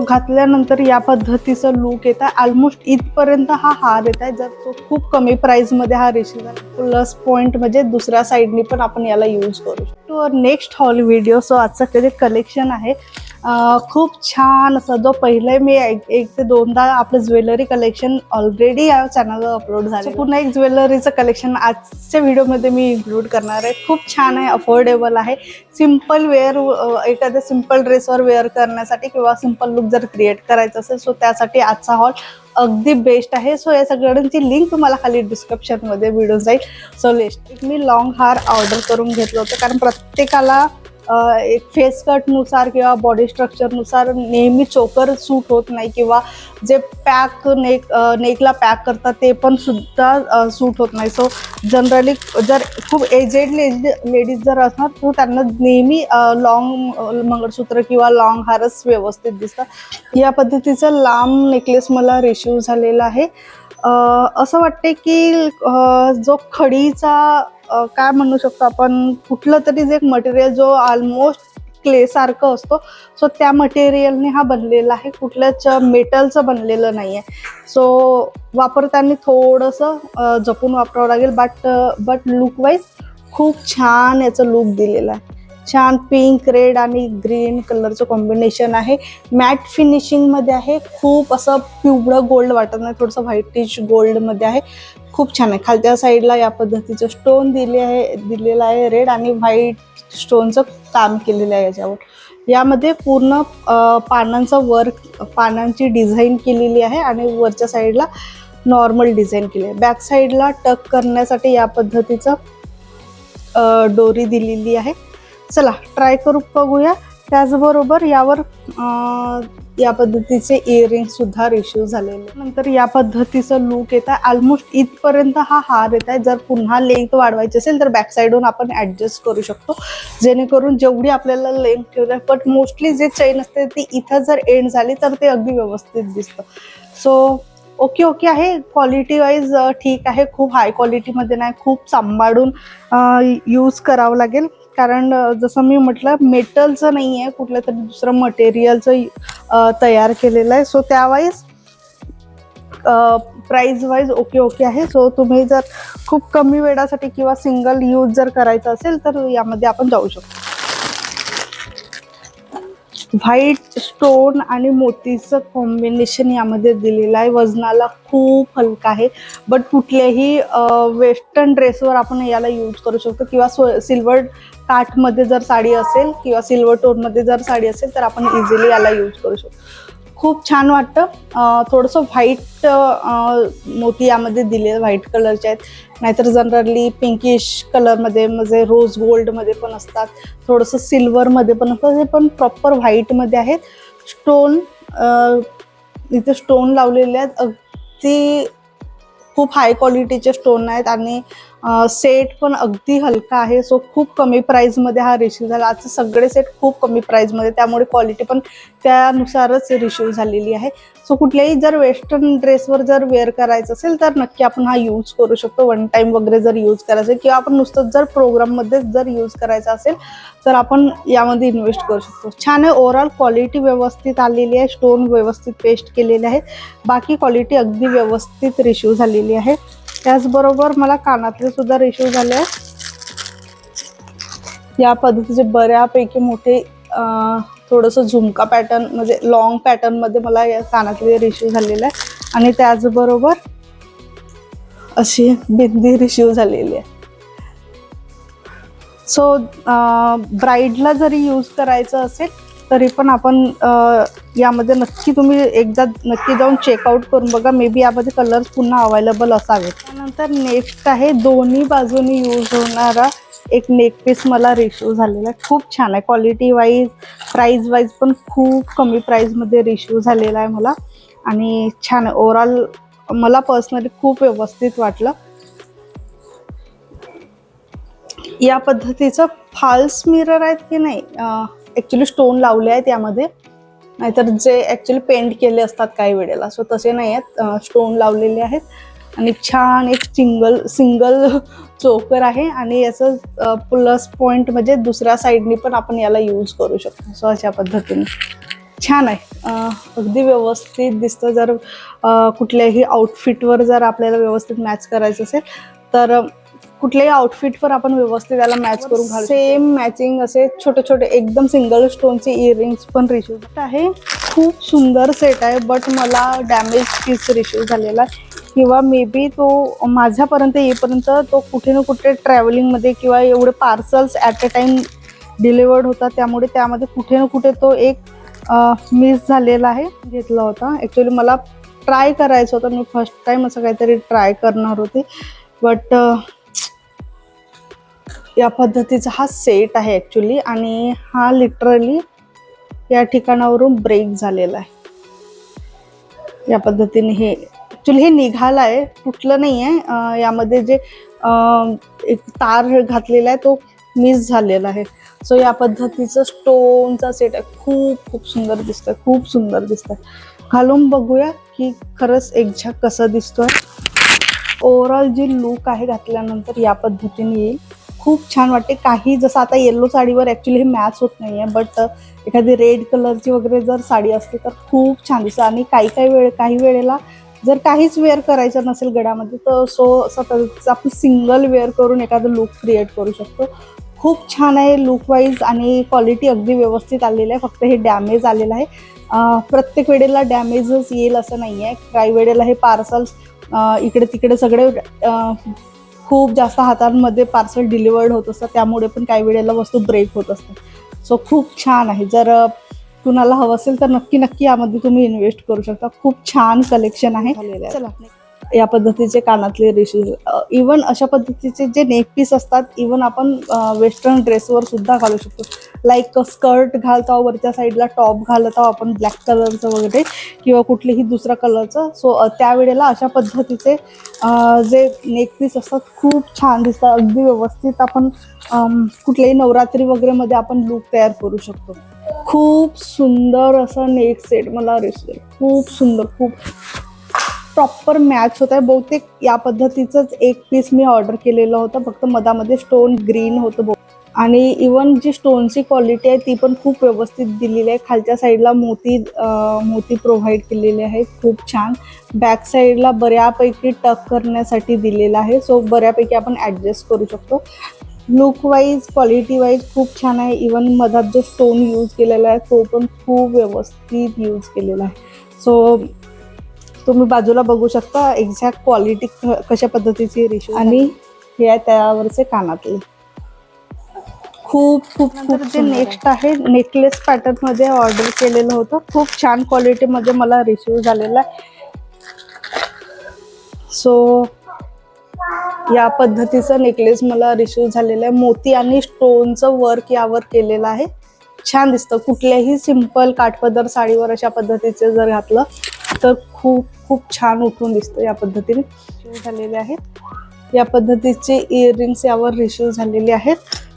घातल्यानंतर या पद्धतीचा लुक येत आहे. ऑलमोस्ट इथपर्यंत हा हार येत आहे. जर तो खूप कमी प्राइसमध्ये हा रिसीव आहे. प्लस पॉईंट म्हणजे दुसऱ्या साईडनी पण आपण याला यूज करू शकतो. Next hall video. सो आजचं जे कलेक्शन आहे खूप छान असं, जो पहिले मी एक ते दोनदा आपलं ज्वेलरी कलेक्शन ऑलरेडी या चॅनलवर अपलोड झालं. पुन्हा एक ज्वेलरीचं कलेक्शन आजच्या व्हिडिओमध्ये मी इन्क्लूड करणार आहे. खूप छान आहे, अफोर्डेबल आहे. सिम्पल वेअर, एखाद्या सिम्पल ड्रेसवर वेअर करण्यासाठी किंवा सिम्पल लुक जर क्रिएट करायचं असेल सो त्यासाठी आजचा हॉल अगदी बेस्ट आहे. सो या सगळ्यांची लिंक तुम्हाला खाली डिस्क्रिप्शनमध्ये व्हिडिओ जाईल. सो लेस्ट मी लॉंग हार ऑर्डर करून घेतलं होतं, कारण प्रत्येकाला एक फेस कटनुसार किंवा बॉडी स्ट्रक्चरनुसार नेहमी चोकर सूट होत नाही, किंवा जे पॅक नेकला पॅक करतात ते पण सुद्धा सूट होत नाही. सो जनरली जर खूप एजेड लेडीज जर असणार तर त्यांना नेहमी लॉंग मंगळसूत्र किंवा लॉंग हारच व्यवस्थित दिसतात. या पद्धतीचं लांब नेकलेस मला रिसीव झालेला आहे. असं वाटते की जो खडीचा काय म्हणू शकतो आपण, कुठलं तरी जे एक मटेरियल जो ऑलमोस्ट क्ले सारखं असतो, सो त्या मटेरियलने हा बनलेला आहे. कुठल्याच मेटलचं बनलेलं नाही आहे. सो वापरताना थोडंसं जपून वापरावं लागेल. बट लुक वाईज खूप छान याचं लुक दिलेलं आहे. छान पिंक, रेड आणि ग्रीन कलरचं कॉम्बिनेशन आहे. मॅट फिनिशिंगमध्ये आहे. खूप असं पिवळं गोल्ड वाटत नाही, थोडंसं व्हाईटिश गोल्डमध्ये आहे. खूप छान आहे. खालच्या साईडला या पद्धतीचं स्टोन दिलेलं आहे. रेड आणि व्हाईट स्टोनचं काम केलेलं आहे याच्यावर. यामध्ये पूर्ण पानांचं वर्क, पानांची डिझाईन केलेली आहे आणि वरच्या साईडला नॉर्मल डिझाईन केली आहे. बॅक साईडला टक करण्यासाठी या पद्धतीचं दोरी दिलेली आहे. चला ट्राय करू बघूया. त्याचबरोबर यावर या पद्धतीचे इयरिंग सुद्धा रिसीव झालेले. नंतर या पद्धतीचं लुक येत आहे. ऑलमोस्ट इथपर्यंत हा हार येत आहे. जर पुन्हा लेंथ वाढवायची असेल तर बॅक साईडून आपण ॲडजस्ट करू शकतो, जेणेकरून जेवढी आपल्याला लेंथ ठेवली. बट मोस्टली जे चेन असते ती इथं जर एंड झाली तर ते अगदी व्यवस्थित दिसतं. सो ओके आहे. क्वालिटी वाईज ठीक आहे. खूप हाय क्वालिटीमध्ये नाही, खूप सांभाळून यूज करावं लागेल, कारण जसं मी म्हटलं मेटलचं नाही आहे, कुठलं तरी दुसरं मटेरियलचं तयार केलेलं आहे. सो त्यावाईज प्राईज वाईज ओके आहे. सो तुम्ही जर खूप कमी वेळासाठी किंवा सिंगल यूज जर करायचं असेल तर यामध्ये आपण जाऊ शकतो. व्हाईट स्टोन आणि मोतीचं कॉम्बिनेशन यामध्ये दिलेलं आहे. वजनाला खूप हलका आहे. बट कुठल्याही वेस्टर्न ड्रेसवर आपण याला यूज करू शकतो, किंवा सिल्वर काठमध्ये जर साडी असेल किंवा सिल्वर टोनमध्ये जर साडी असेल तर आपण इझिली याला यूज करू शकतो. खूप छान वाटतं. थोडंसं व्हाईट मोती यामध्ये दिले, व्हाईट कलरचे आहेत. नाहीतर जनरली पिंकिश कलरमध्ये, म्हणजे रोज गोल्डमध्ये पण असतात, थोडंसं सिल्वरमध्ये पण असतात. हे पण प्रॉपर व्हाईटमध्ये आहेत. स्टोन इथे स्टोन लावलेले आहेत. अगदी खूप हाय क्वालिटीचे स्टोन आहेत आणि सेट पण अगदी हलका आहे. सो खूप कमी प्राईजमध्ये हा रिसीव झाला. आजचे सगळे सेट खूप कमी प्राईजमध्ये, त्यामुळे क्वालिटी पण त्यानुसारच रिसीव झालेली आहे. सो कुठल्याही जर वेस्टर्न ड्रेसवर जर वेअर करायचं असेल तर नक्की आपण हा यूज करू शकतो. वन टाईम वगैरे जर यूज करायचं असेल किंवा आपण नुसतंच जर प्रोग्राममध्ये जर यूज करायचं असेल तर आपण यामध्ये इन्व्हेस्ट करू शकतो. छान आहे. ओव्हरऑल क्वालिटी व्यवस्थित आलेली आहे. स्टोन व्यवस्थित पेस्ट केलेले आहेत. बाकी क्वालिटी अगदी व्यवस्थित रिसीव झालेली आहे. त्याचबरोबर मला कानातले सुद्धा रिसीव झाले आहेत. या पद्धतीचे बऱ्यापैकी मोठे थोडंसं झुमका पॅटर्न, म्हणजे लॉंग पॅटर्नमध्ये मला या कानातले रिसीव झालेलं आहे. आणि त्याचबरोबर अशी बिंदी रिसीव झालेली आहे. सो ब्राईडला जरी यूज करायचं असेल तरी पण आपण यामध्ये नक्की तुम्ही एकदा नक्की जाऊन चेकआउट करून बघा. मे बी यामध्ये कलर्स पुन्हा अवेलेबल असावेत. त्यानंतर नेक्स्ट आहे दोन्ही बाजूनी यूज होणारा एक नेकपीस मला रिसीव झालेला आहे. खूप छान आहे. क्वालिटी वाईज, प्राईज वाईज पण खूप कमी प्राईजमध्ये रिसीव झालेला आहे मला, आणि छान आहे. ओव्हरऑल मला पर्सनली खूप व्यवस्थित वाटलं. या पद्धतीचं फॉल्स मिरर आहेत की नाही, ॲक्च्युली स्टोन लावले आहेत यामध्ये, नाहीतर जे ॲक्च्युली पेंट केले असतात काही वेळेला, सो तसे नाही आहेत. स्टोन लावलेले आहेत आणि छान एक सिंगल चोकर आहे. आणि याचं प्लस पॉईंट म्हणजे दुसऱ्या साईडनी पण आपण याला यूज करू शकतो. सो अशा पद्धतीने छान आहे, अगदी व्यवस्थित दिसतं. जर कुठल्याही आउटफिटवर जर आपल्याला व्यवस्थित मॅच करायचं असेल तर कुठल्याही आउटफिटवर आपण व्यवस्थित त्याला मॅच करून घालू. सेम मॅचिंग असे छोटे छोटे एकदम सिंगल स्टोनचे इयरिंग्स पण रिसीव्ह आहे. खूप सुंदर सेट आहे, बट मला डॅमेज पीस रिसीव्ह झालेला किंवा मे बी तो माझ्यापर्यंत येईपर्यंत तो कुठे ना कुठे ट्रॅव्हलिंगमध्ये किंवा एवढे parcels at a time delivered होता, त्यामुळे त्यामध्ये कुठे ना कुठे तो एक मिस झालेला आहे. घेतला होता ॲक्च्युली मला ट्राय करायचं होतं, मी फर्स्ट टाइम असं काहीतरी ट्राय करणार होते, बट या पद्धतीचा हा सेट आहे ॲक्च्युली. आणि हा लिटरली या ठिकाणावरून ब्रेक झालेला आहे. या पद्धतीने हे ॲक्च्युली हे निघालं आहे, तुटलं नाही आहे. यामध्ये जे एक तार घातलेला आहे तो मिस झालेला आहे. सो या पद्धतीचं स्टोनचा सेट आहे. खूप खूप सुंदर दिसतंय, खूप सुंदर दिसतंय. घालून बघूया की खरंच एक्झॅक्ट कसं दिसतोय. ओव्हरऑल जी लुक आहे घातल्यानंतर या पद्धतीने येईल. खूप छान वाटते. काही जसं आता येल्लो साडीवर ॲक्च्युली हे मॅच होत नाही आहे, बट एखादी रेड कलरची वगैरे जर साडी असते तर खूप छान दिसतं. आणि काही वेळेला जर काहीच वेअर करायचं नसेल गळ्यामध्ये तर असं आपण सिंगल वेअर करून एखादं लुक क्रिएट करू शकतो. खूप छान आहे लुक वाईज आणि क्वालिटी अगदी व्यवस्थित आलेली आहे. फक्त हे डॅमेज आलेलं आहे. प्रत्येक वेळेला डॅमेजच येईल असं नाही आहे. काही वेळेला हे पार्सल्स इकडे तिकडे सगळे खूप जास्त हातांमध्ये पार्सल डिलिवर्ड होत असतात, त्यामुळे पण काही वेळेला वस्तू ब्रेक होत असतात. सो खूप छान आहे. जर कुणाला हवं असेल तर नक्की यामध्ये तुम्ही इन्व्हेस्ट करू शकता. खूप छान कलेक्शन आहे. चला, या पद्धतीचे कानातले रिशूज, इवन अशा पद्धतीचे जे नेक पीस असतात, इवन आपण वेस्टर्न ड्रेसवर सुद्धा घालू शकतो. लाईक स्कर्ट घालतो, वरच्या साईडला टॉप घालत आहोत आपण ब्लॅक कलरचं वगैरे किंवा कुठलेही दुसऱ्या कलरचं. सो त्यावेळेला अशा पद्धतीचे जे नेक पीस असतात खूप छान दिसतात. अगदी व्यवस्थित आपण कुठल्याही नवरात्री वगैरेमध्ये आपण लुक तयार करू शकतो. खूप सुंदर असं नेक सेट मला दिसतोय. खूप सुंदर, खूप प्रॉपर मॅच होत आहे. बहुतेक या पद्धतीचंच एक पीस मी ऑर्डर केलेलं होतं, फक्त मधामध्ये स्टोन ग्रीन होतं. आणि इवन जी स्टोनची क्वालिटी आहे ती पण खूप व्यवस्थित दिलेली आहे. खालच्या साईडला मोती प्रोव्हाइड केलेले आहेत, खूप छान. बॅक साईडला बऱ्यापैकी टक करण्यासाठी दिलेलं आहे, सो बऱ्यापैकी आपण ॲडजस्ट करू शकतो. लुक वाईज, क्वालिटी वाईज खूप छान आहे. इवन मधात जो स्टोन यूज केलेला आहे तो पण खूप व्यवस्थित यूज केलेला आहे. सो तुम्ही बाजूला बघू शकता एक्झॅक्ट क्वालिटी कशा पद्धतीची रिशू. आणि हे आहे त्यावरचे कानातले. खूप खूप खूप जे नेक्स्ट आहे नेकलेस पॅटर्न मध्ये ऑर्डर केलेलं होतं. खूप छान क्वालिटीमध्ये मला रिसीव्ह झालेला आहे. सो या पद्धतीचं नेकलेस मला रिसीव्ह झालेलं आहे. मोती आणि स्टोनचं वर्क यावर केलेलं आहे. छान दिसतं. कुठल्याही सिंपल काठपदर साडीवर अशा पद्धतीचे जर घातलं तर खूप खूप छान उठून दिसतं. या पद्धतीने रिसीव्ह झालेले आहेत. या पद्धतीचे इयरिंग्स यावर रिसीव्ह झालेले आहेत.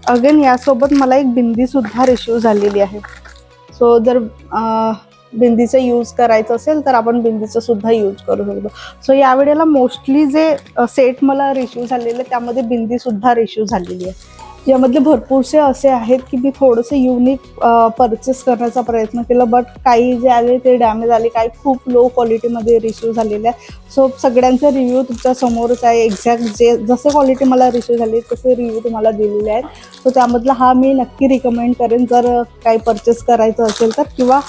अगेन यासोबत मला एक बिंदी सुद्धा रिसीव्ह झालेली आहे. सो जर बिंदीचं यूज करायचं असेल तर आपण बिंदीचं सुद्धा यूज करू शकतो. सो यावेळेला मोस्टली जे सेट मला रिसीव्ह झालेले त्यामध्ये बिंदी सुद्धा रिसीव्ह झालेली आहे. यामधले भरपूरसे असे आहेत की मी थोडंसं युनिक परचेस करण्याचा प्रयत्न केला, बट काही जे आले ते डॅमेज आले, काही खूप लो क्वालिटीमध्ये रिसीव्ह झालेले आहे. सो सगळ्यांचा रिव्ह्यू तुमच्या समोरच आहे. एक्झॅक्ट जसे क्वालिटी मला रिसीव्ह झाली तसे रिव्ह्यू तुम्हाला दिलेले आहेत. सो त्यामधला हा मी नक्की रिकमेंड करेन जर काही परचेस करायचं असेल तर. किंवा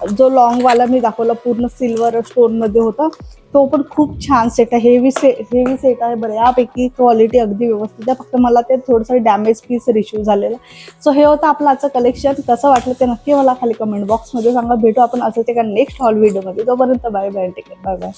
जो लॉंगवाला मी दाखवला पूर्ण सिल्वर स्टोनमध्ये होता तो पण खूप छान सेट आहे. हेवी सेट आहे. बऱ्यापैकी क्वालिटी अगदी व्यवस्थित आहे. फक्त मला ते थोडंसं डॅमेज पीस रिसीव्ह झालेलं. सो हे होतं आपलं आजचं कलेक्शन. कसं वाटलं ते नक्की मला खाली कमेंट बॉक्समध्ये सांगा. भेटू आपण असंच एका नेक्स्ट हॉल व्हिडिओमध्ये. तोपर्यंत bye bye, take care, bye bye.